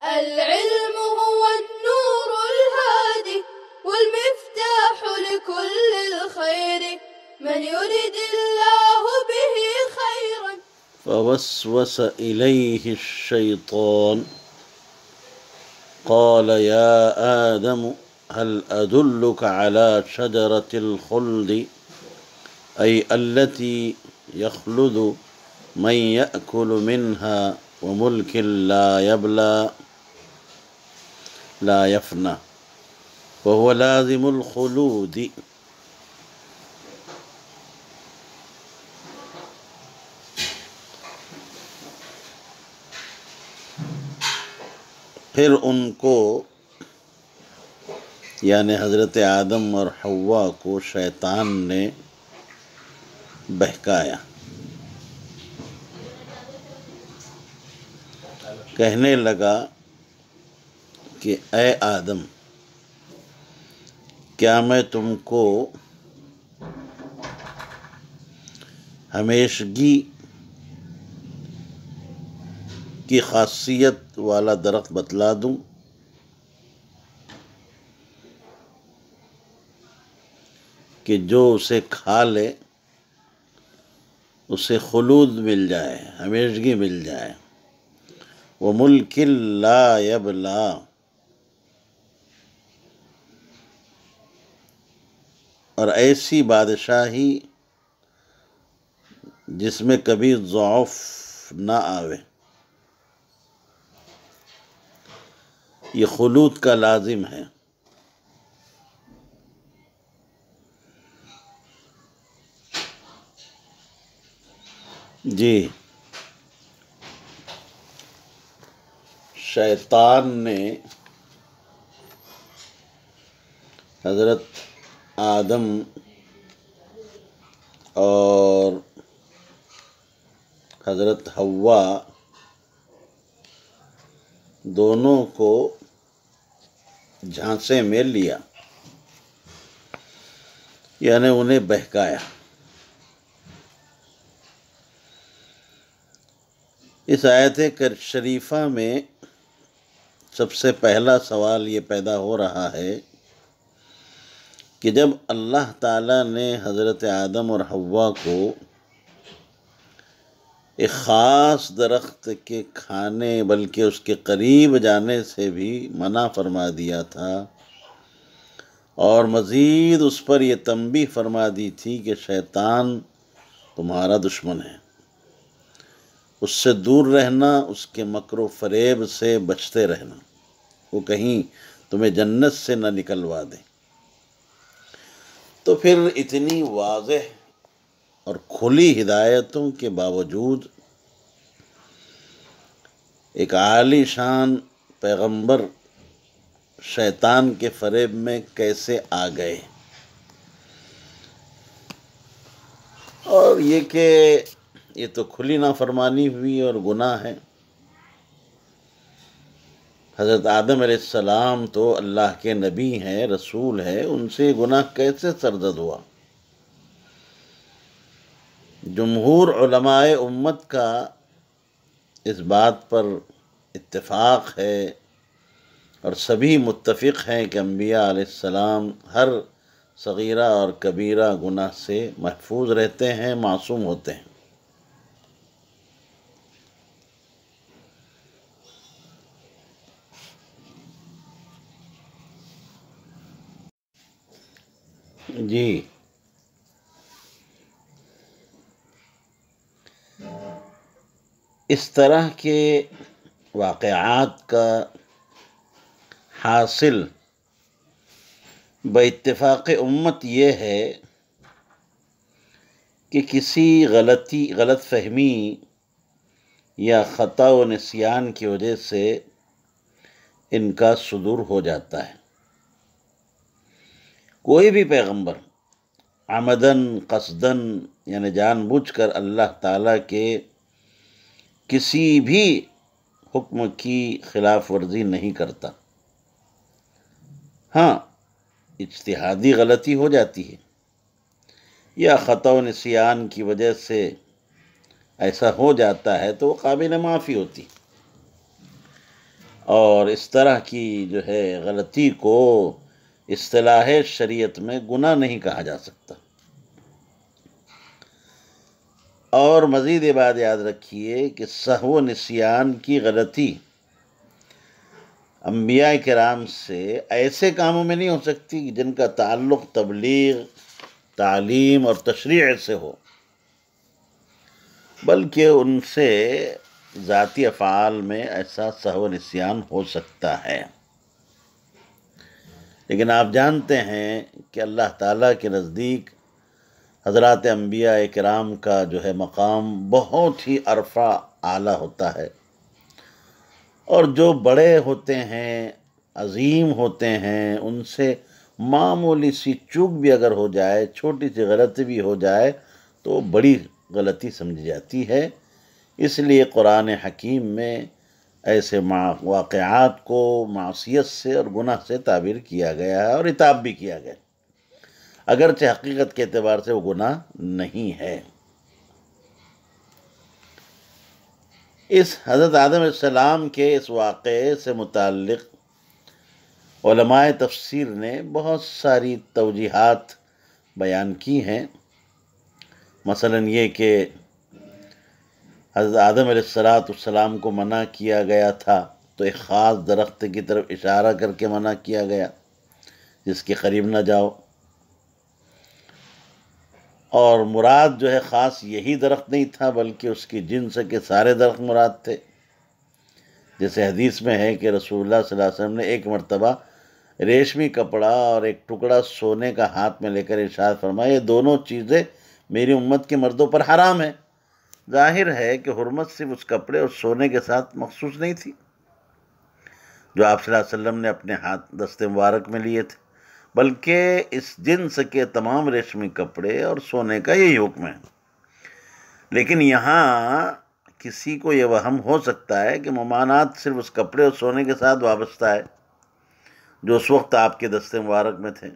العلم هو النور الهادي والمفتاح لكل الخير من يرد الله به خيرا. فوسوس إليه الشيطان قال يا آدم هل أدلك على شجرة الخلد أي التي يخلد من يأكل منها وملك لا يفنى وهو لازم الخلود. پھر ان کو یعنی حضرت آدم اور حوا کو شیطان نے بہکایا، کہنے لگا کہ اے آدم، کیا میں تم کو ہمیشگی کی خاصیت والا درخت بتلا دوں کہ جو اسے کھا لے اسے خلود مل جائے، ہمیشگی مل جائے، وَمُلْكٍ لَا يَبْلَى، اور ایسی بادشاہی جس میں کبھی ضعف نہ آوے. یہ خلود کا لازم ہے. جی، شیطان نے حضرت آدم اور حضرت حوا دونوں کو جھانسے میں لیا، یعنی انہیں بہکایا. اس آیت شریفہ میں سب سے پہلا سوال یہ پیدا ہو رہا ہے کہ جب اللہ تعالیٰ نے حضرت آدم اور حوا کو ایک خاص درخت کے کھانے بلکہ اس کے قریب جانے سے بھی منع فرما دیا تھا، اور مزید اس پر یہ تنبیہ فرما دی تھی کہ شیطان تمہارا دشمن ہے، اس سے دور رہنا، اس کے مکر و فریب سے بچتے رہنا، وہ کہیں تمہیں جنت سے نہ نکلوا دے. تو پھر اتنی واضح اور کھلی ہدایتوں کے باوجود ایک عالی شان پیغمبر شیطان کے فریب میں کیسے آ گئے؟ اور یہ کہ یہ تو کھلی نافرمانی ہوئی اور گناہ ہے. حضرت آدم علیہ السلام تو اللہ کے نبی ہیں، رسول ہیں، ان سے گناہ کیسے سرزد ہوا؟ جمہور علماء امت کا اس بات پر اتفاق ہے اور سبھی متفق ہیں کہ انبیاء علیہ السلام ہر صغیرہ اور کبیرہ گناہ سے محفوظ رہتے ہیں، معصوم ہوتے ہیں. جی، اس طرح کے واقعات کا حاصل باتفاق امت یہ ہے کہ کسی غلط فہمی یا خطا و نسیان کی وجہ سے ان کا صدور ہو جاتا ہے. کوئی بھی پیغمبر عمدن قصدن یعنی جان بوجھ کر اللہ تعالیٰ کے کسی بھی حکم کی خلاف ورزی نہیں کرتا. ہاں، اجتہادی غلطی ہو جاتی ہے یا خطا و نسیان کی وجہ سے ایسا ہو جاتا ہے تو وہ قابل معافی ہوتی. اور اس طرح کی جو ہے غلطی کو اصطلاح شریعت میں گناہ نہیں کہا جا سکتا۔ اور مزید یہ بات یاد رکھیے کہ سہو و نسیان کی غلطی انبیاء کرام سے ایسے کاموں میں نہیں ہو سکتی جن کا تعلق تبلیغ، تعلیم اور تشریع سے ہو، بلکہ ان سے ذاتی افعال میں ایسا سہو و نسیان ہو سکتا ہے۔ لیکن آپ جانتے ہیں کہ اللہ تعالیٰ کے نزدیک حضرات انبیاء کرام کا جو ہے مقام بہت ہی عرفہ اعلیٰ ہوتا ہے، اور جو بڑے ہوتے ہیں، عظیم ہوتے ہیں، ان سے معمولی سی چوک بھی اگر ہو جائے، چھوٹی سی غلطی بھی ہو جائے تو بڑی غلطی سمجھی جاتی ہے۔ اس لیے قرآن حکیم میں ایسے واقعات کو معصیت سے اور گناہ سے تعبیر کیا گیا ہے اور عتاب بھی کیا گیا، اگرچہ حقیقت کے اعتبار سے وہ گناہ نہیں ہے۔ اس حضرت آدم علیہ السلام کے اس واقعے سے متعلق علماء تفسیر نے بہت ساری توجیحات بیان کی ہیں، مثلا یہ کہ حضرت آدم علیہ السلام کو منع کیا گیا تھا تو ایک خاص درخت کی طرف اشارہ کر کے منع کیا گیا جس کے قریب نہ جاؤ، اور مراد جو ہے خاص یہی درخت نہیں تھا بلکہ اس کی جنس کے سارے درخت مراد تھے۔ جیسے حدیث میں ہے کہ رسول اللہ صلی اللہ علیہ وسلم نے ایک مرتبہ ریشمی کپڑا اور ایک ٹکڑا سونے کا ہاتھ میں لے کر ارشاد فرمایا، یہ دونوں چیزیں میری امت کے مردوں پر حرام ہیں۔ ظاہر ہے کہ حرمت صرف اس کپڑے اور سونے کے ساتھ مخصوص نہیں تھی جو آپ صلی اللہ علیہ وسلم نے اپنے ہاتھ دست مبارک میں لیے تھے، بلکہ اس جنس کے تمام ریشمی کپڑے اور سونے کا یہی حکم ہے۔ لیکن یہاں کسی کو یہ وہم ہو سکتا ہے کہ ممانعت صرف اس کپڑے اور سونے کے ساتھ وابستہ ہے جو اس وقت آپ کے دست مبارک میں تھے۔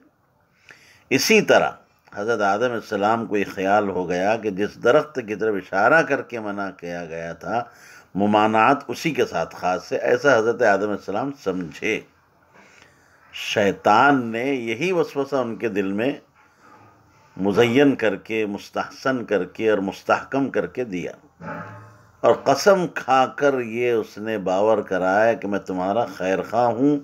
اسی طرح حضرت آدم علیہ السلام کو یہ خیال ہو گیا کہ جس درخت کی طرف اشارہ کر کے منع کیا گیا تھا ممانعت اسی کے ساتھ خاص ہے، ایسا حضرت آدم علیہ السلام سمجھے۔ شیطان نے یہی وسوسہ ان کے دل میں مزین کر کے، مستحسن کر کے اور مستحکم کر کے دیا، اور قسم کھا کر یہ اس نے باور کرایا کہ میں تمہارا خیر خواہ ہوں،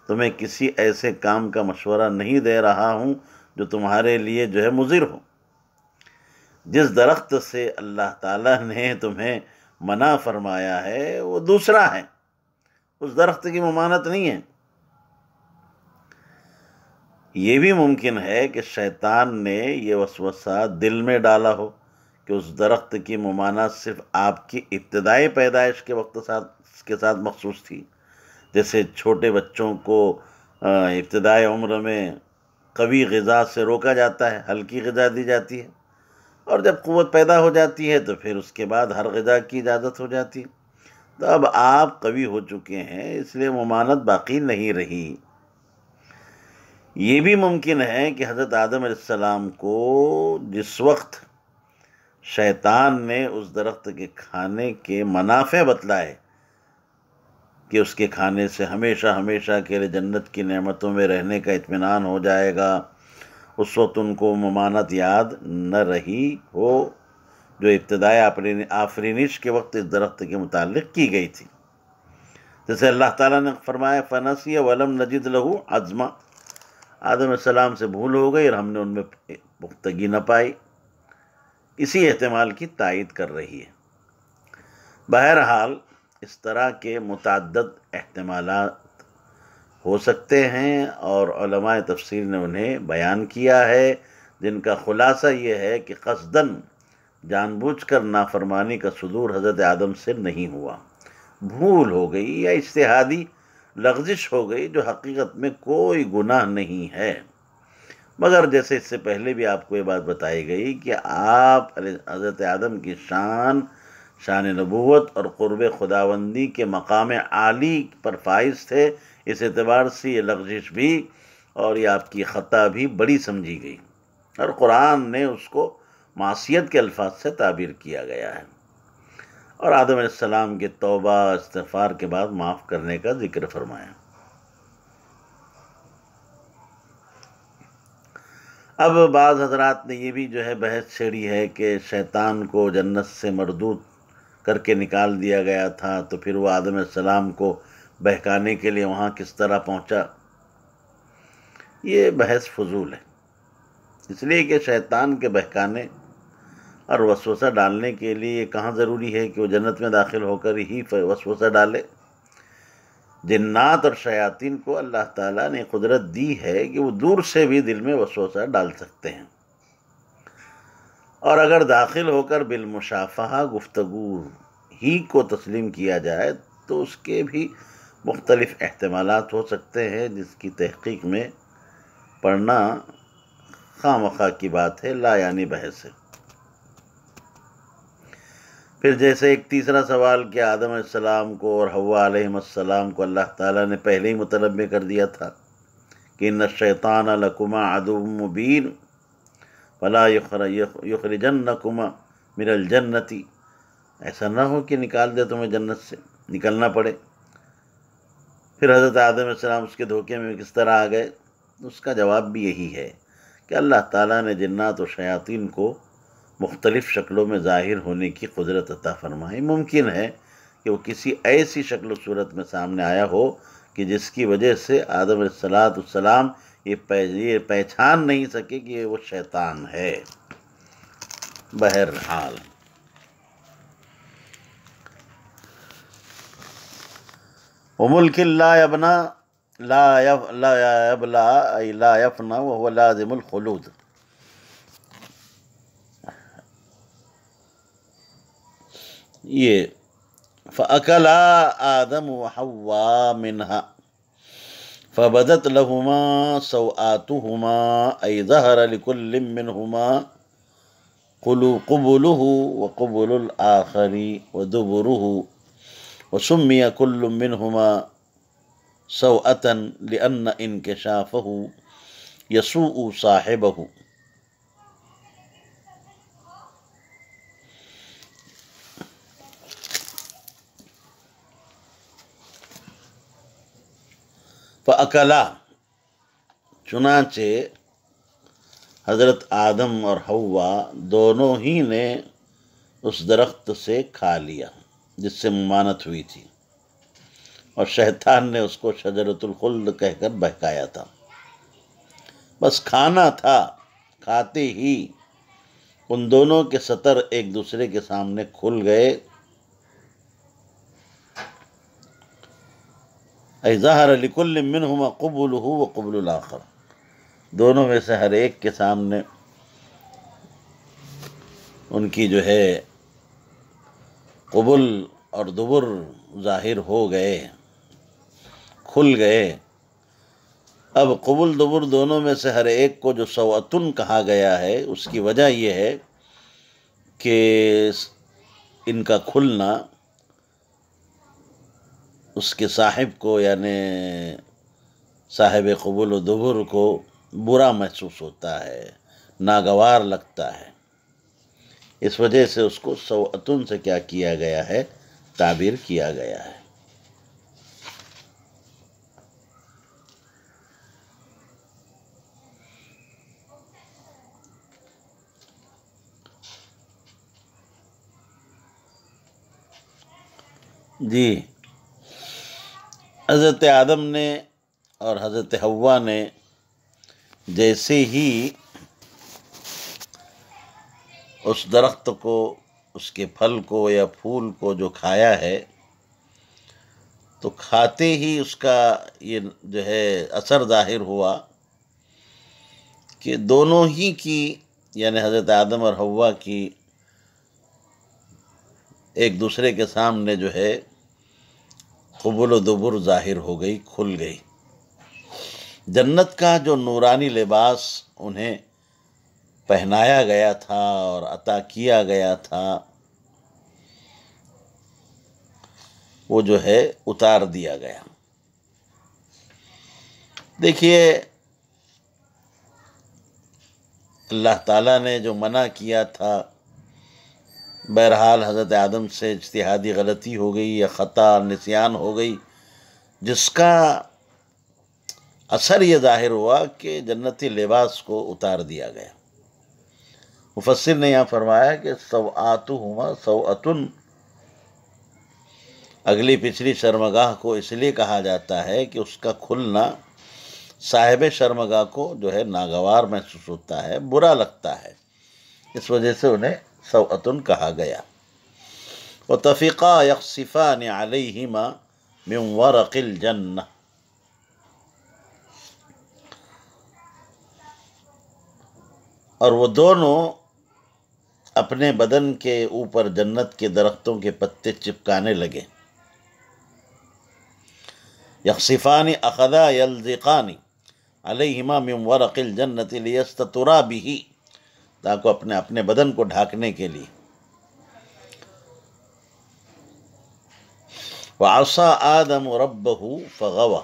تمہیں کسی ایسے کام کا مشورہ نہیں دے رہا ہوں جو تمہارے لیے جو ہے مضر ہو۔ جس درخت سے اللہ تعالیٰ نے تمہیں منع فرمایا ہے وہ دوسرا ہے، اس درخت کی ممانعت نہیں ہے۔ یہ بھی ممکن ہے کہ شیطان نے یہ وسوسہ دل میں ڈالا ہو کہ اس درخت کی ممانعت صرف آپ کی ابتدائی پیدائش کے وقت کے ساتھ مخصوص تھی، جیسے چھوٹے بچوں کو ابتدائی عمر میں قوی غذا سے روکا جاتا ہے، ہلکی غذا دی جاتی ہے، اور جب قوت پیدا ہو جاتی ہے تو پھر اس کے بعد ہر غذا کی اجازت ہو جاتی ہے۔ تو اب آپ قوی ہو چکے ہیں، اس لیے ممانعت باقی نہیں رہی۔ یہ بھی ممکن ہے کہ حضرت آدم علیہ السلام کو جس وقت شیطان نے اس درخت کے کھانے کے منافع بتلائے کہ اس کے کھانے سے ہمیشہ ہمیشہ کے لیے جنت کی نعمتوں میں رہنے کا اطمینان ہو جائے گا، اس وقت ان کو ممانعت یاد نہ رہی ہو جو ابتدائی آفرینش کے وقت اس درخت کے متعلق کی گئی تھی۔ جیسے اللہ تعالیٰ نے فرمایا فَنَسِيَ وَلَمْ نَجِدْ لَهُ عَزْمًا، آدم علیہ السلام سے بھول ہو گئی اور ہم نے ان میں پختگی نہ پائی، اسی احتمال کی تائید کر رہی ہے۔ بہرحال اس طرح کے متعدد احتمالات ہو سکتے ہیں اور علماء تفسیر نے انہیں بیان کیا ہے، جن کا خلاصہ یہ ہے کہ قصداً جان بوجھ کر نافرمانی کا صدور حضرت آدم سے نہیں ہوا، بھول ہو گئی یا اجتہادی لغزش ہو گئی جو حقیقت میں کوئی گناہ نہیں ہے، مگر جیسے اس سے پہلے بھی آپ کو یہ بات بتائی گئی کہ آپ حضرت آدم کی شان نبوت اور قرب خداوندی کے مقام عالی پر فائز تھے، اس اعتبار سے یہ لغزش بھی اور یہ آپ کی خطا بھی بڑی سمجھی گئی، اور قرآن نے اس کو معصیت کے الفاظ سے تعبیر کیا گیا ہے۔ اور آدم علیہ السلام کے توبہ استغفار کے بعد معاف کرنے کا ذکر فرمایا۔ اب بعض حضرات نے یہ بھی جو ہے بحث چھیڑی ہے کہ شیطان کو جنت سے مردود کر کے نکال دیا گیا تھا، تو پھر وہ آدم علیہ السلام کو بہکانے کے لیے وہاں کس طرح پہنچا۔ یہ بحث فضول ہے، اس لیے کہ شیطان کے بہکانے اور وسوسہ ڈالنے کے لیے یہ کہاں ضروری ہے کہ وہ جنت میں داخل ہو کر ہی وسوسہ ڈالے۔ جنات اور شیاطین کو اللہ تعالیٰ نے قدرت دی ہے کہ وہ دور سے بھی دل میں وسوسہ ڈال سکتے ہیں، اور اگر داخل ہو کر بالمشافہہ گفتگو ہی کو تسلیم کیا جائے تو اس کے بھی مختلف احتمالات ہو سکتے ہیں، جس کی تحقیق میں پڑھنا خواہ مخواہ کی بات ہے، لا یعنی بحث ہے۔ پھر جیسے ایک تیسرا سوال کہ آدم علیہ السلام کو اور حوا علیہ السلام کو اللہ تعالیٰ نے پہلے ہی متنبع کر دیا تھا کہ ان الشیطان لکما عدو مبین فلا یخرجنکما من الجنت، ایسا نہ ہو کہ نکال دے تمہیں جنت سے، نکلنا پڑے۔ پھر حضرت آدم علیہ السلام اس کے دھوکے میں کس طرح آ گئے؟ اس کا جواب بھی یہی ہے کہ اللہ تعالیٰ نے جنات و شیاطین کو مختلف شکلوں میں ظاہر ہونے کی قدرت عطا فرمائی۔ ممکن ہے کہ وہ کسی ایسی شکل و صورت میں سامنے آیا ہو کہ جس کی وجہ سے آدم علیہ السلام یہ پہچان نہیں سکے کہ یہ وہ شیطان ہے۔ بہرحال وملک لا یبنا لا یبلا ای لا یفنا وهو لازم الخلود، یہ فَأَكَلَا آدَمُ وَحَوَّا مِنْهَا فَبَدَتْ لَهُمَا سَوْآتُهُمَا أَيْ ظَهَرَ لِكُلٍّ مِّنْهُمَا قُبُلُهُ وَقُبُلُ الْآخَرِ وَدُبُرُهُ وَسُمِّيَ كُلٌّ مِّنْهُمَا سَوْءَةً لِأَنَّ انْكِشَافَهُ يَسُوءُ صَاحِبَهُ۔ فَأَكَلَا، چنانچہ حضرت آدم اور حوا دونوں ہی نے اس درخت سے کھا لیا جس سے ممانعت ہوئی تھی، اور شیطان نے اس کو شجرۃ الخلد کہہ کر بہکایا تھا۔ بس کھانا تھا، کھاتے ہی ان دونوں کے سطر ایک دوسرے کے سامنے کھل گئے۔ اَيْ ظَهَرَ لِكُلٍّ مِّنْهُمَا قُبُلُهُ وَقُبُلُ الْآخَرِ، دونوں میں سے ہر ایک کے سامنے ان کی جو ہے قبل اور دبر ظاہر ہو گئے، کھل گئے۔ اب قبل دبر دونوں میں سے ہر ایک کو جو سوءتن کہا گیا ہے، اس کی وجہ یہ ہے کہ ان کا کھلنا اس کے صاحب کو، یعنی صاحب قبول و دبر کو برا محسوس ہوتا ہے، ناگوار لگتا ہے، اس وجہ سے اس کو سوءتن سے کیا کیا گیا ہے، تعبیر کیا گیا ہے۔ جی، حضرت آدم نے اور حضرت حوا نے جیسے ہی اس درخت کو، اس کے پھل کو یا پھول کو جو کھایا ہے، تو کھاتے ہی اس کا یہ جو ہے اثر ظاہر ہوا کہ دونوں ہی کی، یعنی حضرت آدم اور حوا کی ایک دوسرے کے سامنے جو ہے قبول و دبر ظاہر ہو گئی، کھل گئی۔ جنت کا جو نورانی لباس انہیں پہنایا گیا تھا اور عطا کیا گیا تھا، وہ جو ہے اتار دیا گیا۔ دیکھیے، اللہ تعالیٰ نے جو منع کیا تھا بہرحال حضرت آدم سے اجتہادی غلطی ہو گئی یا خطا نسیان ہو گئی، جس کا اثر یہ ظاہر ہوا کہ جنتی لباس کو اتار دیا گیا۔ مفسر نے یہاں فرمایا کہ سوآتہما سوءتن، اگلی پچھلی شرمگاہ کو اس لیے کہا جاتا ہے کہ اس کا کھلنا صاحب شرمگاہ کو جو ہے ناگوار محسوس ہوتا ہے، برا لگتا ہے، اس وجہ سے انہیں سوءتن کہا گیا۔ وَطَفِقَا يَخْصِفَانِ عَلَيْهِمَا مِنْ وَرَقِ الْجَنَّةِ، اور وہ دونوں اپنے بدن کے اوپر جنت کے درختوں کے پتے چپکانے لگے۔ یخصفان اخذا یلزقان علیہما من ورق الجنت لیستترا بہ، تاکہ اپنے بدن کو ڈھانکنے کے لیے۔ وعصى آدم ربه فغوى،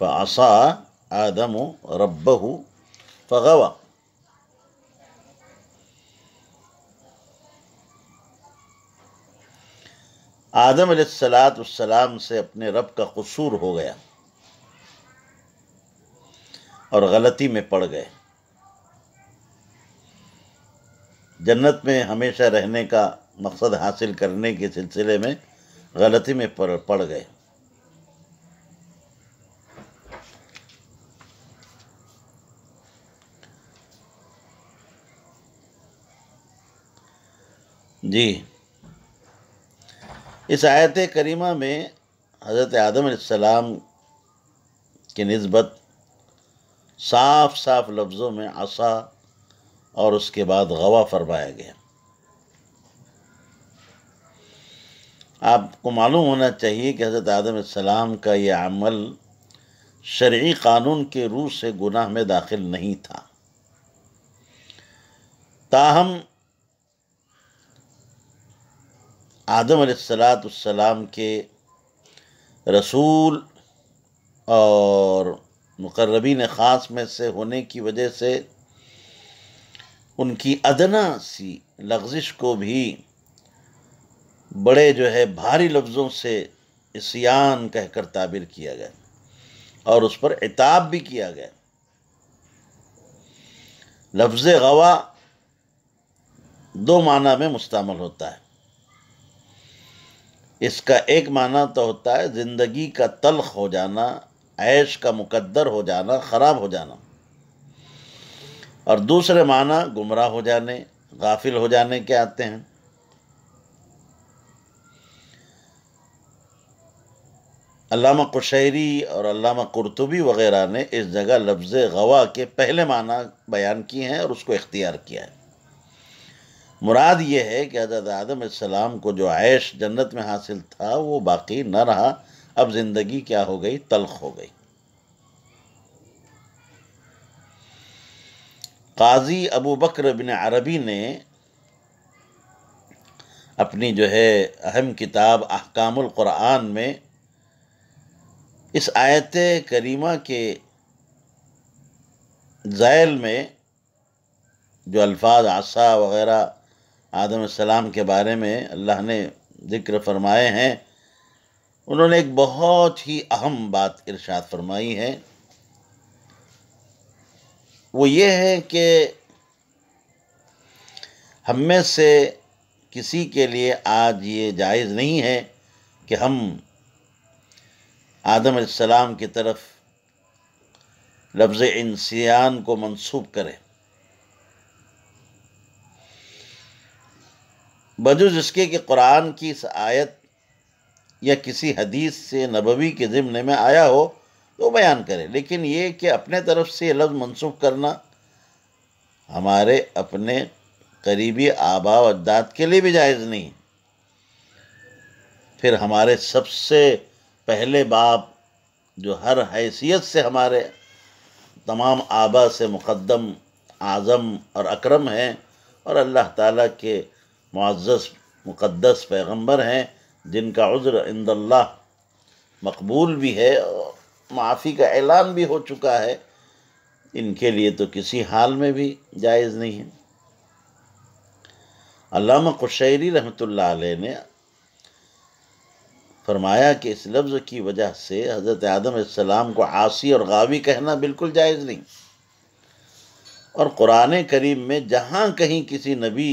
فعصى آدم ربه فغوى، آدم علیہ السلام سے اپنے رب کا قصور ہو گیا اور غلطی میں پڑ گئے، جنت میں ہمیشہ رہنے کا مقصد حاصل کرنے کے سلسلے میں غلطی میں پڑ گئے۔ جی، اس آیت کریمہ میں حضرت آدم علیہ السلام کی نسبت صاف صاف لفظوں میں عصا اور اس کے بعد غوا فرمایا گیا۔ آپ کو معلوم ہونا چاہیے کہ حضرت آدم علیہ السلام کا یہ عمل شرعی قانون کے روح سے گناہ میں داخل نہیں تھا، تاہم آدم علیہ السلام کے رسول اور مقربین خاص میں سے ہونے کی وجہ سے ان کی ادنا سی لغزش کو بھی بڑے جو ہے بھاری لفظوں سے عصیان کہہ کر تعبیر کیا گیا اور اس پر عتاب بھی کیا گیا۔ لفظ غوا دو معنی میں مستعمل ہوتا ہے۔ اس کا ایک معنی تو ہوتا ہے زندگی کا تلخ ہو جانا، عیش کا مقدر ہو جانا، خراب ہو جانا، اور دوسرے معنی گمراہ ہو جانے، غافل ہو جانے کے آتے ہیں۔ علامہ قشیری اور علامہ قرطبی وغیرہ نے اس جگہ لفظ غوا کے پہلے معنی بیان کیے ہیں اور اس کو اختیار کیا ہے۔ مراد یہ ہے کہ حضرت آدم علیہ السلام کو جو عیش جنت میں حاصل تھا وہ باقی نہ رہا، اب زندگی کیا ہو گئی؟ تلخ ہو گئی۔ قاضی ابو بکر بن عربی نے اپنی جو ہے اہم کتاب احکام القرآن میں اس آیت کریمہ کے ذیل میں جو الفاظ عصا وغیرہ آدم علیہ السلام کے بارے میں اللہ نے ذکر فرمائے ہیں، انہوں نے ایک بہت ہی اہم بات ارشاد فرمائی ہے، وہ یہ ہے کہ ہم میں سے کسی کے لیے آج یہ جائز نہیں ہے کہ ہم آدم علیہ السلام کی طرف لفظ انسیان کو منسوب کریں، بجز اس کے کہ قرآن کی اس آیت یا کسی حدیث سے نبوی کے ضمن میں آیا ہو تو بیان کرے، لیکن یہ کہ اپنے طرف سے یہ لفظ منسوب کرنا ہمارے اپنے قریبی آباء و اجداد کے لیے بھی جائز نہیں۔ پھر ہمارے سب سے پہلے باپ جو ہر حیثیت سے ہمارے تمام آباء سے مقدم، اعظم اور اکرم ہیں اور اللہ تعالیٰ کے معزز مقدس پیغمبر ہیں، جن کا عذر عند اللہ مقبول بھی ہے اور معافی کا اعلان بھی ہو چکا ہے، ان کے لیے تو کسی حال میں بھی جائز نہیں ہے۔ علامہ قشیری رحمۃ اللہ علیہ نے فرمایا کہ اس لفظ کی وجہ سے حضرت آدم علیہ السلام کو عاصی اور غاوی کہنا بالکل جائز نہیں، اور قرآن کریم میں جہاں کہیں کسی نبی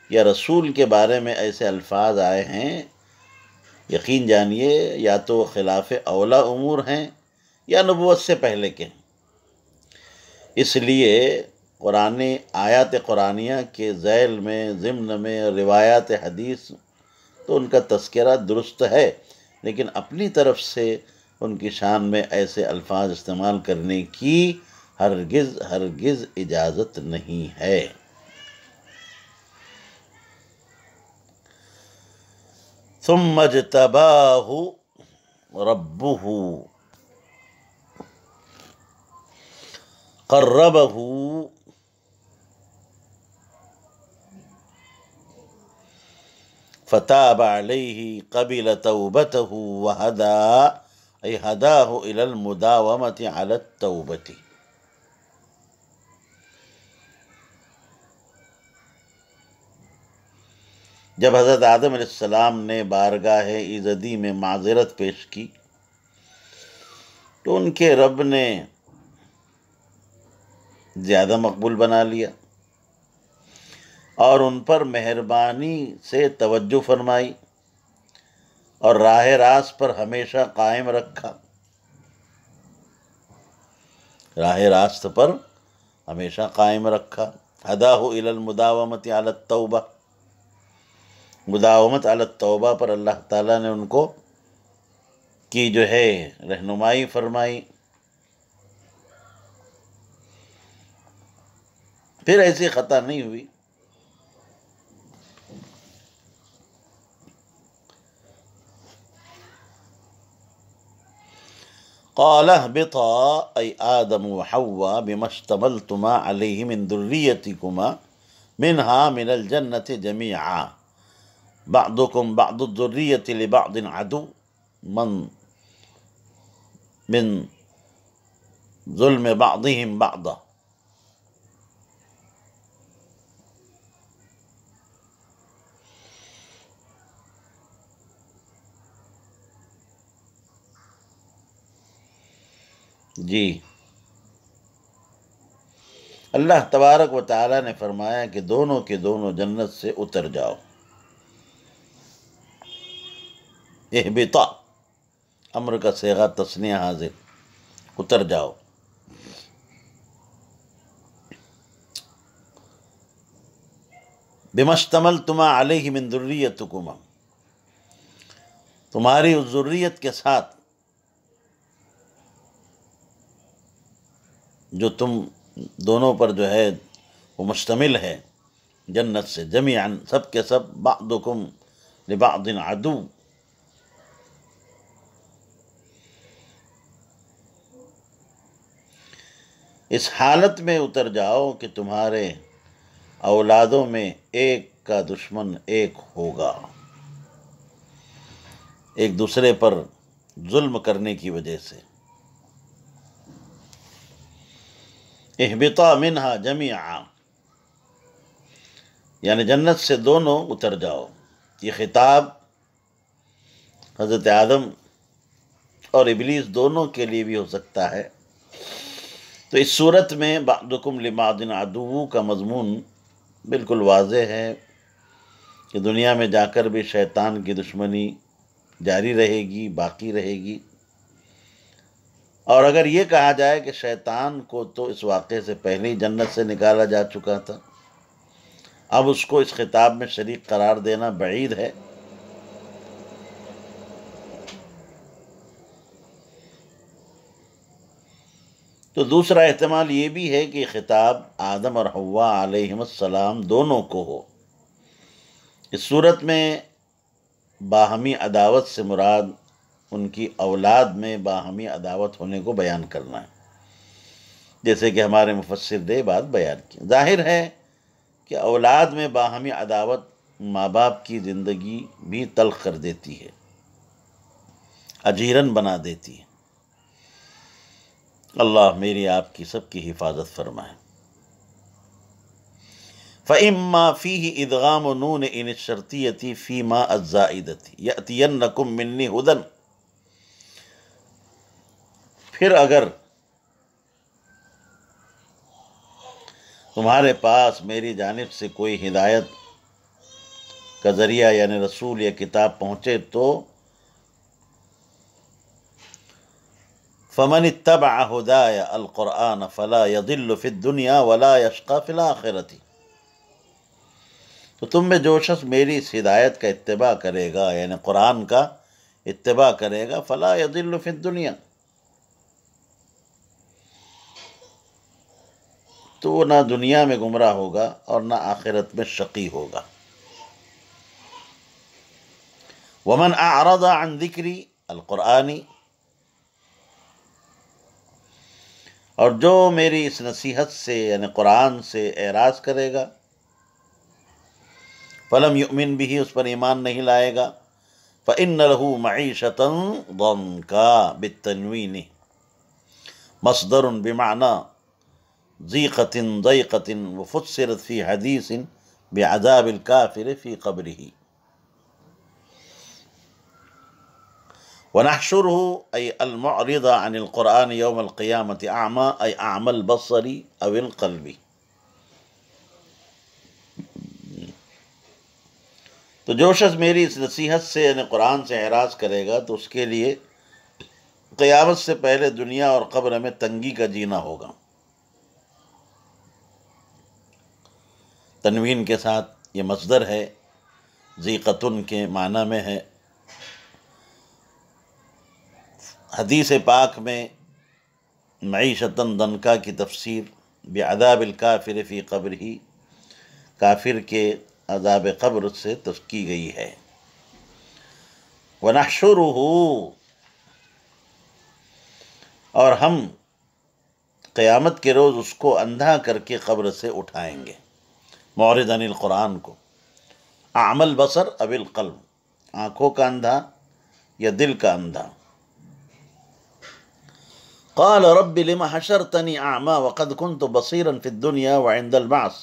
یا رسول کے بارے میں ایسے الفاظ آئے ہیں، یقین جانیے یا تو خلاف اولا امور ہیں یا نبوت سے پہلے کے ہیں۔ اس لیے قرآن آیات قرآنیہ کے ذیل میں ضمن میں روایات حدیث تو ان کا تذکرہ درست ہے، لیکن اپنی طرف سے ان کی شان میں ایسے الفاظ استعمال کرنے کی ہرگز اجازت نہیں ہے۔ ثم اجتباہ ربہ قربہ فتاب علیہ قبل توبتہ ہداہ الی المداومۃ علی التوبۃ۔ جب حضرت آدم علیہ السلام نے بارگاہ ایزدی میں معذرت پیش کی تو ان کے رب نے زیادہ مقبول بنا لیا اور ان پر مہربانی سے توجہ فرمائی اور راہ راست پر ہمیشہ قائم رکھا، راہ راست پر ہمیشہ قائم رکھا۔ ہداہ الی المداومۃ علی التوبہ، مداومت علی التوبہ پر اللہ تعالیٰ نے ان کو کی جو ہے رہنمائی فرمائی۔ پھر ایسی خطا نہیں ہوئی۔ قال اهبطا ای آدم و حوا بما اشتملتما علیہ من ذریتکما منها من الجنة جميعا بعضكم بعض الذریة لبعض عدو من ظلم بعضهم بعضا۔ جی، اللہ تبارک و تعالیٰ نے فرمایا کہ دونوں کے دونوں جنت سے اتر جاؤ۔ اہبطا امر کا صیغہ تثنیہ حاضر، اتر جاؤ۔ بما اشتملتما علیہ من ذریتکما، تمہاری اس ذریت کے ساتھ جو تم دونوں پر جو ہے وہ مشتمل ہے جنت سے، جمیعاً سب کے سب، بعضکم لبعض عدو، اس حالت میں اتر جاؤ کہ تمہارے اولادوں میں ایک کا دشمن ایک ہوگا، ایک دوسرے پر ظلم کرنے کی وجہ سے۔ اہبطا منہا جمیعا، یعنی جنت سے دونوں اتر جاؤ۔ یہ خطاب حضرت آدم اور ابلیس دونوں کے لیے بھی ہو سکتا ہے۔ تو اس صورت میں بعضکم لبعض عدو کا مضمون بالکل واضح ہے کہ دنیا میں جا کر بھی شیطان کی دشمنی جاری رہے گی، باقی رہے گی۔ اور اگر یہ کہا جائے کہ شیطان کو تو اس واقعے سے پہلے ہی جنت سے نکالا جا چکا تھا، اب اس کو اس خطاب میں شریک قرار دینا بعید ہے۔ تو دوسرا احتمال یہ بھی ہے کہ خطاب آدم اور حوا علیہم السلام دونوں کو ہو۔ اس صورت میں باہمی عداوت سے مراد ان کی اولاد میں باہمی عداوت ہونے کو بیان کرنا ہے، جیسے کہ ہمارے مفسر نے بات بیان کی۔ ظاہر ہے کہ اولاد میں باہمی عداوت ماں باپ کی زندگی بھی تلخ کر دیتی ہے، اجیرن بنا دیتی ہے۔ اللہ میری آپ کی سب کی حفاظت فرمائے۔ فَإِمَّا فِيهِ إِدْغَامُ نُونِ إِنِ الشَّرْطِيَّةِ فِي مَا الزَّائِدَةِ يَأْتِيَنَّكُم مِّنِّي هُدًى، پھر اگر تمہارے پاس میری جانب سے کوئی ہدایت کا ذریعہ یعنی رسول یا کتاب پہنچے تو فَمَنِ اتَّبَعَ هُدَايَ الْقُرْآنَ فَلَا يَضِلُّ فِي الدُّنْيَا وَلَا يَشْقَى فِي الْآخِرَةِ، تو تم میں جو شخص میری اس ہدایت کا اتباع کرے گا یعنی قرآن کا اتباع کرے گا فلا یضل فی الدنیا، تو وہ نہ دنیا میں گمراہ ہوگا اور نہ آخرت میں شقی ہوگا۔ ومن اعرض عن ذکری القرآنی، اور جو میری اس نصیحت سے یعنی قرآن سے اعراض کرے گا، فلم یؤمن بھی، اس پر ایمان نہیں لائے گا، فإن له معیشة ضنکا بالتنوین مصدر بمعنى ضیقة ضیقة وفسرت في حدیث بعذاب الكافر في قبره۔ ونحشره أي المعرض عن القرآن يوم القيامة أعمى، أي أعمى البصر أو القلب۔ تو جو شخص میری اس نصیحت سے یعنی قرآن سے اعراض کرے گا تو اس کے لیے قیامت سے پہلے دنیا اور قبر میں تنگی کا جینا ہوگا۔ تنوین کے ساتھ یہ مصدر ہے، ضیقتن کے معنی میں ہے۔ حدیث پاک میں معیشتاً ضنکا کی تفسیر بعذاب الکافر فی قبرہ، کافر کے عذاب قبر سے کی گئی ہے۔ وَنَحْشُرُهُ، اور ہم قیامت کے روز اس کو اندھا کر کے قبر سے اٹھائیں گے، معرض عن القرآن کو، اعمی البصر او القلب، آنکھوں کا اندھا یا دل کا اندھا۔ قال رب لم حشرتنی اعمی وقد كنت بصیرا فی الدنیا وعند البعث،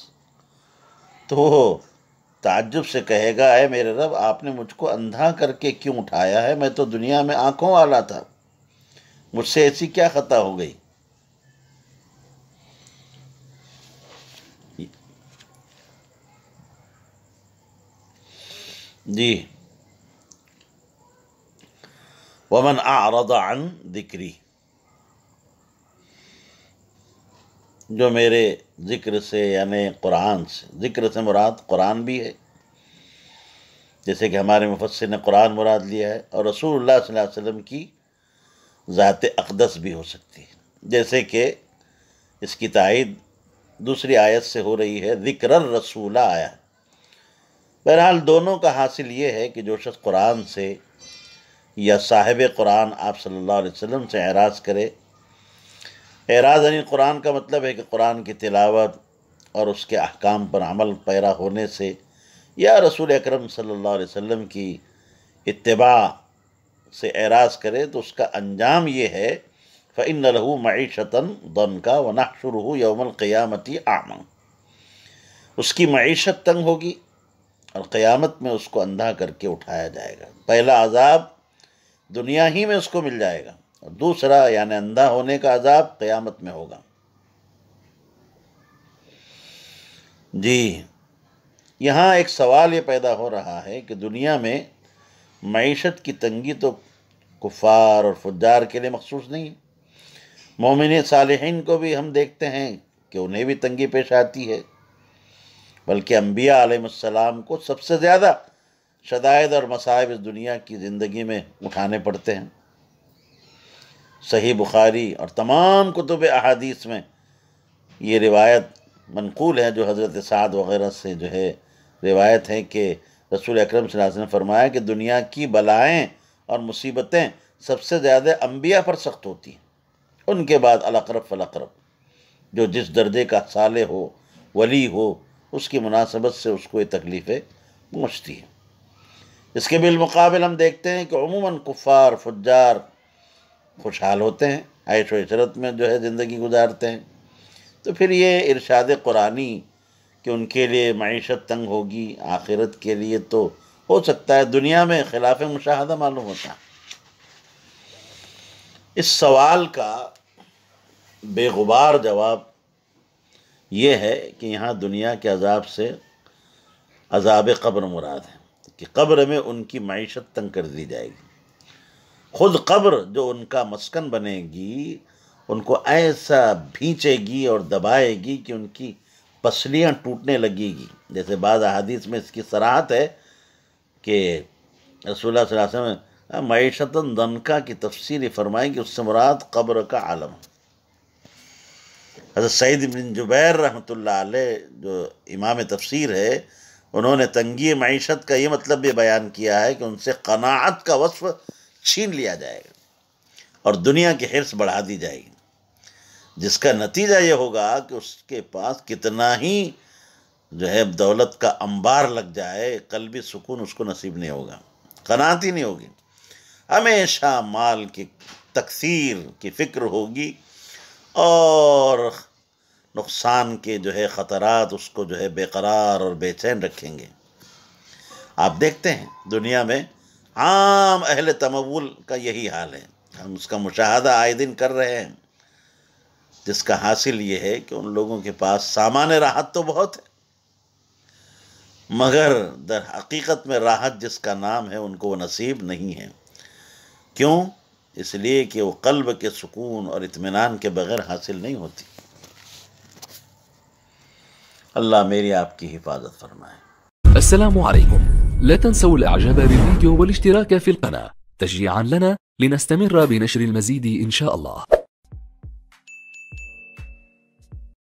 تو وہ تعجب سے کہے گا اے میرے رب آپ نے مجھ کو اندھا کر کے کیوں اٹھایا ہے، میں تو دنیا میں آنکھوں والا تھا، مجھ سے ایسی کیا خطا ہو گئی۔ جی، ومن اعرض عن ذکری، جو میرے ذکر سے یعنی قرآن سے، ذکر سے مراد قرآن بھی ہے، جیسے کہ ہمارے مفسر نے قرآن مراد لیا ہے، اور رسول اللہ صلی اللہ علیہ وسلم کی ذات اقدس بھی ہو سکتی ہے، جیسے کہ اس کی تائید دوسری آیت سے ہو رہی ہے، ذکر الرسول آیا ہے۔ بہرحال دونوں کا حاصل یہ ہے کہ جو شخص قرآن سے یا صاحب قرآن آپ صلی اللہ علیہ وسلم سے اعراض کرے، اعراض یعنی قرآن کا مطلب ہے کہ قرآن کی تلاوت اور اس کے احکام پر عمل پیرا ہونے سے، یا رسول اکرم صلی اللہ علیہ وسلم کی اتباع سے اعراض کرے، تو اس کا انجام یہ ہے فإن له معیشة ضنکا ونحشره یوم القیامة اعمی، اس کی معیشت تنگ ہوگی اور قیامت میں اس کو اندھا کر کے اٹھایا جائے گا۔ پہلا عذاب دنیا ہی میں اس کو مل جائے گا، اور دوسرا یعنی اندھا ہونے کا عذاب قیامت میں ہوگا۔ جی، یہاں ایک سوال یہ پیدا ہو رہا ہے کہ دنیا میں معیشت کی تنگی تو کفار اور فجار کے لیے مخصوص نہیں ہے، مومن صالحین کو بھی ہم دیکھتے ہیں کہ انہیں بھی تنگی پیش آتی ہے، بلکہ انبیاء علیہ السلام کو سب سے زیادہ شدائد اور مصائب اس دنیا کی زندگی میں اٹھانے پڑتے ہیں۔ صحیح بخاری اور تمام کتب احادیث میں یہ روایت منقول ہے، جو حضرت سعد وغیرہ سے جو ہے روایت ہے کہ رسول اکرم صلی اللہ علیہ وسلم نے فرمایا کہ دنیا کی بلائیں اور مصیبتیں سب سے زیادہ انبیاء پر سخت ہوتی ہیں، ان کے بعد الاقرب فالاقرب، جو جس درجے کا صالح ہو، ولی ہو، اس کی مناسبت سے اس کو یہ تکلیفیں پہنچتی ہیں۔ اس کے بالمقابل ہم دیکھتے ہیں کہ عموماً کفار، فجار خوشحال ہوتے ہیں، عیش و عشرت میں جو ہے زندگی گزارتے ہیں. تو پھر یہ ارشاد قرآنی کہ ان کے لیے معیشت تنگ ہوگی، آخرت کے لیے تو ہو سکتا ہے دنیا میں خلاف مشاہدہ معلوم ہوتا ہے. اس سوال کا بے غبار جواب یہ ہے کہ یہاں دنیا کے عذاب سے عذاب قبر مراد ہے، کہ قبر میں ان کی معیشت تنگ کر دی جائے گی. خود قبر جو ان کا مسکن بنے گی ان کو ایسا بھینچے گی اور دبائے گی کہ ان کی پسلیاں ٹوٹنے لگے گی. جیسے بعض احادیث میں اس کی صراحت ہے کہ رسول اللہ صلی اللہ علیہ وسلم نے معیشت ضنکا کی تفسیر فرمائی کہ اس سے مراد قبر کا عالم. حضرت سعید بن جبیر رحمۃ اللہ علیہ جو امام تفسیر ہے، انہوں نے تنگی معیشت کا یہ مطلب بھی بیان کیا ہے کہ ان سے قناعت کا وصف چھین لیا جائے گا اور دنیا کی حرص بڑھا دی جائے گی، جس کا نتیجہ یہ ہوگا کہ اس کے پاس کتنا ہی جو ہے دولت کا انبار لگ جائے، قلبی سکون اس کو نصیب نہیں ہوگا، قناعت ہی نہیں ہوگی. ہمیشہ مال کی تکثیر کی فکر ہوگی اور نقصان کے جو ہے خطرات اس کو جو ہے بے قرار اور بے چین رکھیں گے. آپ دیکھتے ہیں دنیا میں عام اہل تمول کا یہی حال ہے، ہم اس کا مشاہدہ آئے دن کر رہے ہیں، جس کا حاصل یہ ہے کہ ان لوگوں کے پاس سامان راحت تو بہت ہے، مگر در حقیقت میں راحت جس کا نام ہے ان کو وہ نصیب نہیں ہے. کیوں؟ اس لیے کہ وہ قلب کے سکون اور اطمینان کے بغیر حاصل نہیں ہوتی. اللہ میری آپ کی حفاظت فرمائے. السلام عليكم. لا تنسوا الاعجاب بالفيديو والاشتراك في القناة تشجيعا لنا لنستمر بنشر المزيد إن شاء الله.